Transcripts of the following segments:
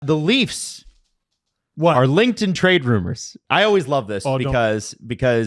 The Leafs What? are linked in trade rumors. I always love this because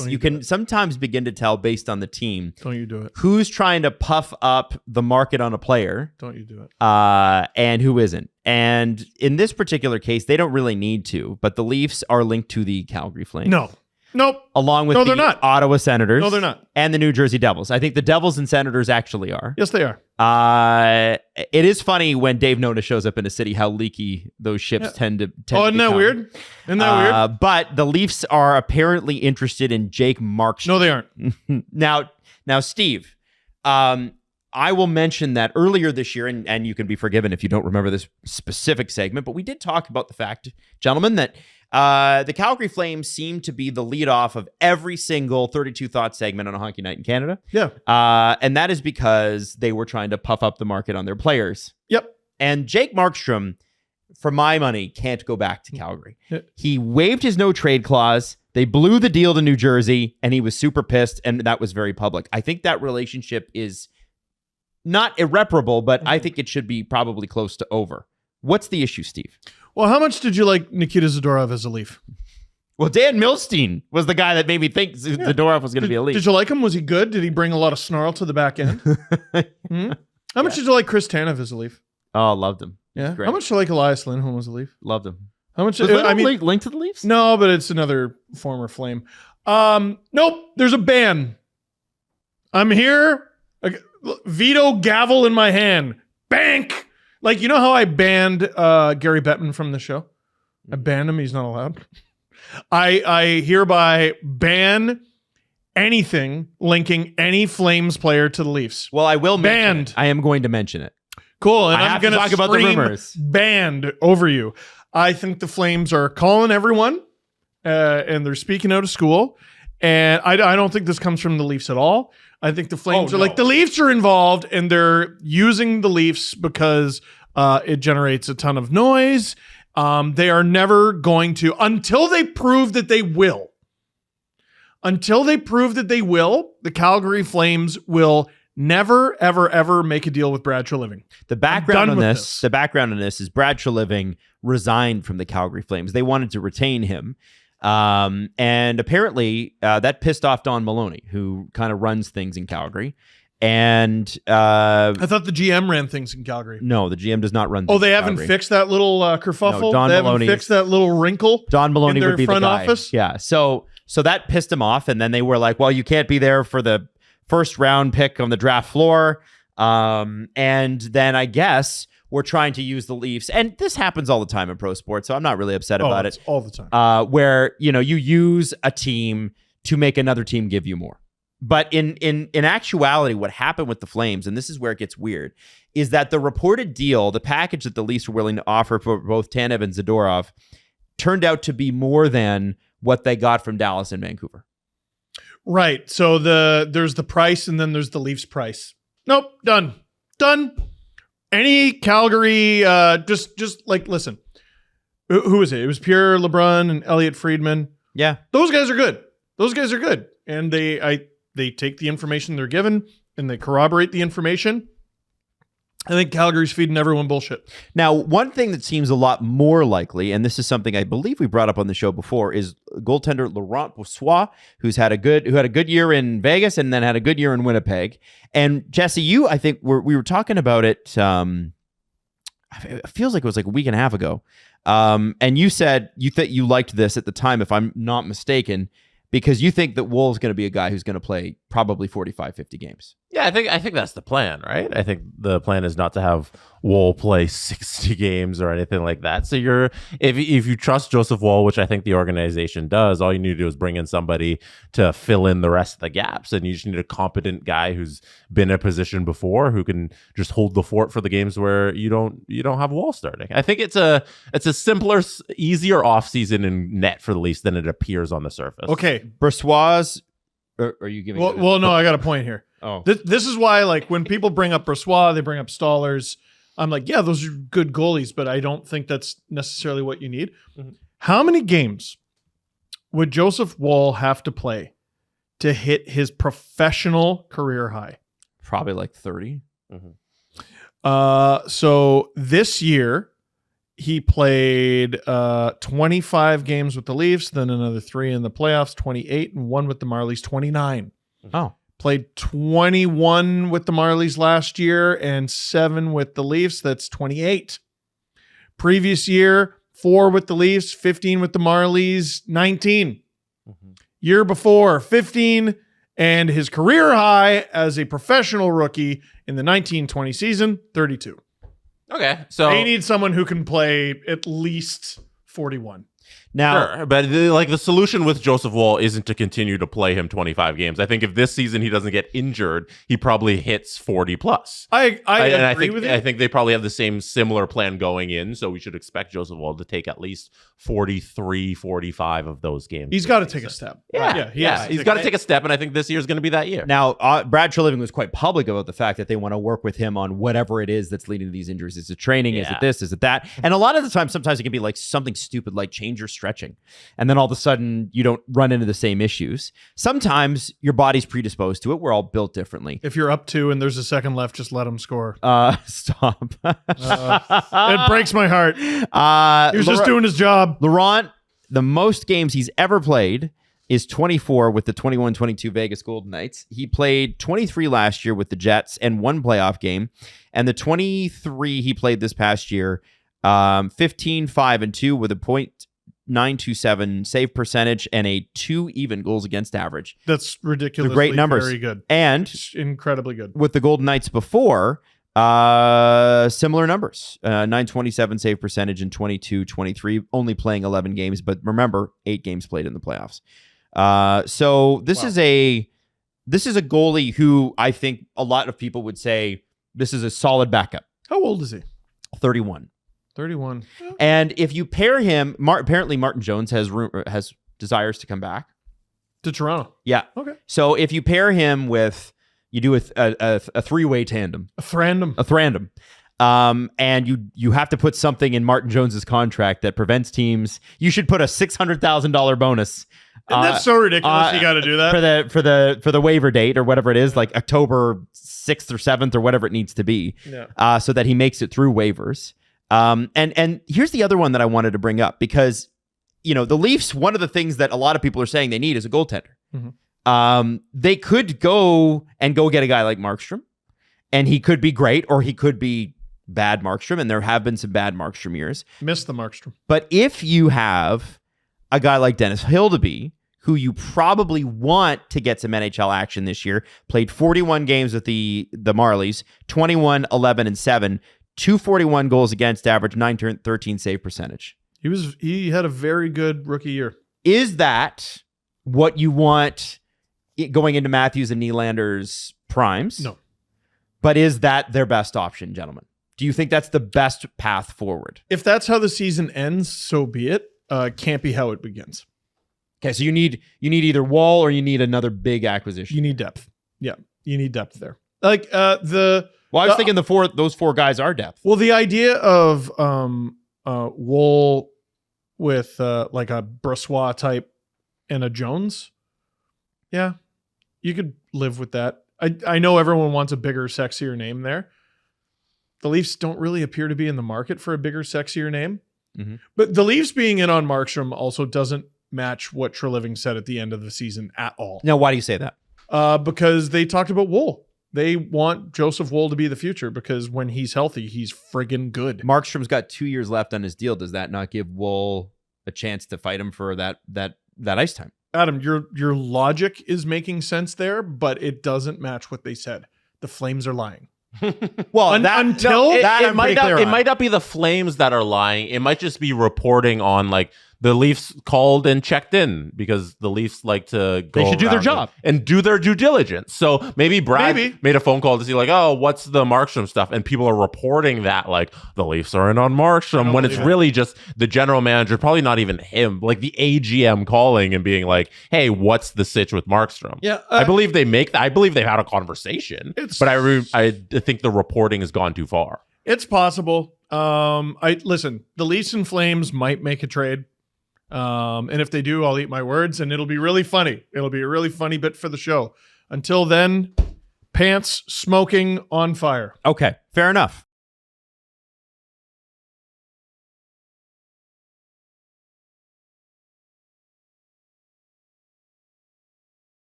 don't you can sometimes begin to tell based on the team. Don't you do it. Who's trying to puff up the market on a player. Don't you do it. And who isn't. And in this particular case, they don't really need to, but the Leafs are linked to the Calgary Flames. No. Nope. Along with they're not. Ottawa Senators. No, they're not. And the New Jersey Devils. I think the Devils and Senators actually are. Yes, they are. It is funny when Dave Nona shows up in a city how leaky those ships tend to isn't that weird? Isn't that weird? But the Leafs are apparently interested in Jake Markstorm. No, they aren't. Now, Steve, I will mention that earlier this year, and you can be forgiven if you don't remember this specific segment, but we did talk about the fact, gentlemen, that the Calgary Flames seem to be the leadoff of every single 32 Thoughts segment on a Hockey Night in Canada. Yeah. And that is because they were trying to puff up the market on their players. Yep. And Jake Markstrom, for my money, can't go back to Calgary. Yeah. He waived his no trade clause. They blew the deal to New Jersey, and he was super pissed, and that was very public. I think that relationship is not irreparable, but I think it should be probably close to over. What's the issue, Steve? Well, how much did you like Nikita Zadorov as a Leaf? Well, Dan Milstein was the guy that made me think Zadorov was going to be a Leaf. Did you like him? Was he good? Did he bring a lot of snarl to the back end? How much did you like Chris Tanev as a Leaf? Oh, loved him. Yeah. Great. How much did you like Elias Lindholm as a Leaf? Loved him. How much? Was linked to the Leafs? No, but it's another former Flame. Nope. There's a ban. I'm here. Veto gavel in my hand. Bank. Like, you know how I banned Gary Bettman from the show? I banned him. He's not allowed. I hereby ban anything linking any Flames player to the Leafs. Well, I will mention Banned. it. I am going to mention it. Cool. And I I'm have to going talk about the rumors. Banned over you. I think the Flames are calling everyone and they're speaking out of school. And I don't think this comes from the Leafs at all. I think the Flames are like, the Leafs are involved and they're using the Leafs because it generates a ton of noise. They are never going to, until they prove that they will. Until they prove that they will, the Calgary Flames will never, ever, ever make a deal with Brad Treliving. The background on this is Brad Treliving resigned from the Calgary Flames. They wanted to retain him. And apparently that pissed off Don Maloney, who kind of runs things in Calgary. And I thought the GM ran things in Calgary. No, the GM does not run things they in haven't Calgary. fixed that little kerfuffle? No, they haven't fixed that little wrinkle? Don Maloney in their would be front the guy. office? Yeah. So that pissed him off. And then they were like, well, you can't be there for the first round pick on the draft floor. And then I guess we're trying to use the Leafs. And this happens all the time in pro sports, so I'm not really upset about it. All the time. Where, you use a team to make another team give you more. But in actuality, what happened with the Flames, and this is where it gets weird, is that the reported deal, the package that the Leafs were willing to offer for both Tanev and Zadorov, turned out to be more than what they got from Dallas and Vancouver. Right. So there's the price and then there's the Leafs price. Nope. Done. Any Calgary, just like, listen, who is it? It was Pierre LeBrun and Elliot Friedman. Yeah. Those guys are good. And they take the information they're given and they corroborate the information. I think Calgary's feeding everyone bullshit. Now, one thing that seems a lot more likely, and this is something I believe we brought up on the show before, is goaltender Laurent Brossoit, who had a good year in Vegas and then had a good year in Winnipeg. And Jesse, I think we were talking about it. It feels like it was like a week and a half ago. And you said you liked this at the time, if I'm not mistaken, because you think that Woll is going to be a guy who's going to play probably 45, 50 games. Yeah, I think that's the plan, right? I think the plan is not to have Woll play 60 games or anything like that. So if you trust Joseph Woll, which I think the organization does, all you need to do is bring in somebody to fill in the rest of the gaps. And you just need a competent guy who's been in a position before, who can just hold the fort for the games where you don't have Woll starting. I think it's a simpler, easier offseason in net for the Leafs than it appears on the surface. Okay. Brossoit's, are you giving Well, no, I got a point here. Oh. This is why, like, when people bring up Brossoit, they bring up Stollers. I'm like, yeah, those are good goalies, but I don't think that's necessarily what you need. Mm-hmm. How many games would Joseph Woll have to play to hit his professional career high? Probably like 30. Mm-hmm. So this year, he played 25 games with the Leafs, then another 3 in the playoffs, 28, and 1 with the Marlies, 29. Oh. Played 21 with the Marlies last year and 7 with the Leafs. That's 28. Previous year, 4 with the Leafs, 15 with the Marlies, 19. Year before, 15, and his career high as a professional rookie in the 1920 season, 32. Okay, so They need someone who can play at least 41. Now, sure, but the solution with Joseph Woll isn't to continue to play him 25 games. I think if this season he doesn't get injured, he probably hits 40 plus. I agree with you. I think they probably have the similar plan going in, so we should expect Joseph Woll to take at least 43, 45 of those games. He's got to take a step. He's got to take a step, and I think this year is going to be that year. Now, Brad Treliving was quite public about the fact that they want to work with him on whatever it is that's leading to these injuries. Is it training? Is it this? Is it that? And a lot of the time, sometimes it can be like something stupid like change your stretching. And then all of a sudden, you don't run into the same issues. Sometimes your body's predisposed to it. We're all built differently. If you're up 2 and there's a second left, just let him score. Stop. It breaks my heart. He was just doing his job. Laurent, the most games he's ever played is 24 with the 21-22 Vegas Golden Knights. He played 23 last year with the Jets and 1 playoff game. And the 23 he played this past year, 15-5-2 with a .927 save percentage and a 2 even goals against average. That's ridiculously great numbers. Very good. And it's incredibly good. With the Golden Knights before, similar numbers. 927 save percentage and 22-23, only playing 11 games, but remember, 8 games played in the playoffs. So this is a goalie who I think a lot of people would say this is a solid backup. How old is he? 31. 31. And if you pair him, apparently Martin Jones has desires to come back to Toronto. Yeah. Okay. So if you pair him with, you do a 3-way tandem, a thrandom, and you have to put something in Martin Jones's contract that prevents teams. You should put a $600,000 bonus. And that's so ridiculous. You got to do that for the waiver date or whatever it is, like October 6th or 7th or whatever it needs to be. Yeah. So that he makes it through waivers. And here's the other one that I wanted to bring up because, the Leafs, one of the things that a lot of people are saying they need is a goaltender. Mm-hmm. They could go get a guy like Markstrom, and he could be great, or he could be bad Markstrom, and there have been some bad Markstrom years. Missed the Markstrom. But if you have a guy like Dennis Hildeby, who you probably want to get some NHL action this year, played 41 games with the Marlies, 21, 11, and 7, 241 goals against average, 913 save percentage. He had a very good rookie year. Is that what you want going into Matthews and Nylander's primes? No. But is that their best option, gentlemen? Do you think that's the best path forward? If that's how the season ends, so be it. Can't be how it begins. Okay, so you need either Woll or you need another big acquisition. You need depth. Yeah, you need depth there. Like I was thinking those 4 guys are depth. Well, the idea of Woll with like a Brossoit type and a Jones, yeah, you could live with that. I know everyone wants a bigger, sexier name there. The Leafs don't really appear to be in the market for a bigger, sexier name. Mm-hmm. But the Leafs being in on Markstrom also doesn't match what Treliving said at the end of the season at all. Now, why do you say that? Because they talked about Woll. They want Joseph Woll to be the future because when he's healthy, he's friggin' good. Markstrom's got 2 years left on his deal. Does that not give Woll a chance to fight him for that ice time? Adam, your logic is making sense there, but it doesn't match what they said. The Flames are lying. Well, it might not be the Flames that are lying. It might just be reporting on like the Leafs called and checked in because the Leafs like to go. They should do their job and do their due diligence. So maybe Brad made a phone call to see like, oh, what's the Markstrom stuff? And people are reporting that like the Leafs are in on Markstrom when it's really just the general manager, probably not even him, like the AGM calling and being like, hey, what's the sitch with Markstrom? Yeah, I believe they've had a conversation, but I think the reporting has gone too far. It's possible. The Leafs and Flames might make a trade. And if they do, I'll eat my words and it'll be really funny. It'll be a really funny bit for the show. Until then, pants smoking on fire. Okay, fair enough.